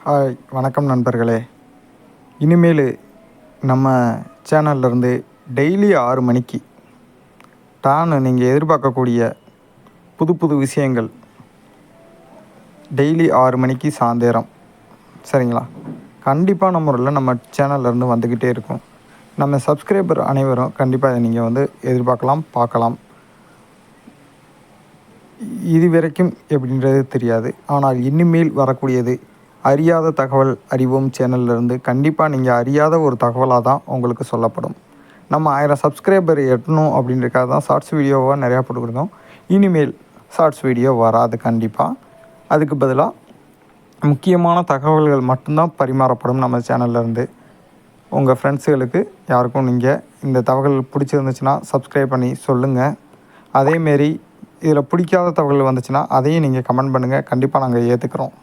Hi வணக்கம் நண்பர்களே. இனிமேல் நம்ம சேனல்லேருந்து டெய்லி 6 மணிக்கு நீங்கள் எதிர்பார்க்கக்கூடிய புது புது விஷயங்கள் டெய்லி 6 மணிக்கு சாயந்தரம், சரிங்களா? கண்டிப்பான முறையில் நம்ம சேனல்லேருந்து வந்துக்கிட்டே இருக்கும். நம்ம சப்ஸ்கிரைபர் அனைவரும் கண்டிப்பாக இதை நீங்கள் எதிர்பார்க்கலாம், பார்க்கலாம். இது வரைக்கும் எப்படின்றது தெரியாது, ஆனால் இனிமேல் வரக்கூடியது அறியாத தகவல் அறிவோம் சேனல்லேருந்து கண்டிப்பாக நீங்கள் அறியாத ஒரு தகவலாக தான் உங்களுக்கு சொல்லப்படும். நம்ம 1000 சப்ஸ்கிரைபர் எட்டணும் அப்படின்றக்காக தான் ஷார்ட்ஸ் வீடியோவாக நிறையா போட்டுக்கிருந்தோம். இனிமேல் ஷார்ட்ஸ் வீடியோ வராது கண்டிப்பாக. அதுக்கு பதிலாக முக்கியமான தகவல்கள் மட்டும்தான் பரிமாறப்படும் நம்ம சேனல்லேருந்து. உங்கள் ஃப்ரெண்ட்ஸுகளுக்கு யாருக்கும் நீங்கள் இந்த தகவல் பிடிச்சிருந்துச்சுன்னா சப்ஸ்கிரைப் பண்ணி சொல்லுங்கள். அதேமாரி இதில் பிடிக்காத தகவல் வந்துச்சுன்னா அதையும் நீங்கள் கமெண்ட் பண்ணுங்கள். கண்டிப்பாக நாங்கள் ஏற்றுக்கிறோம்.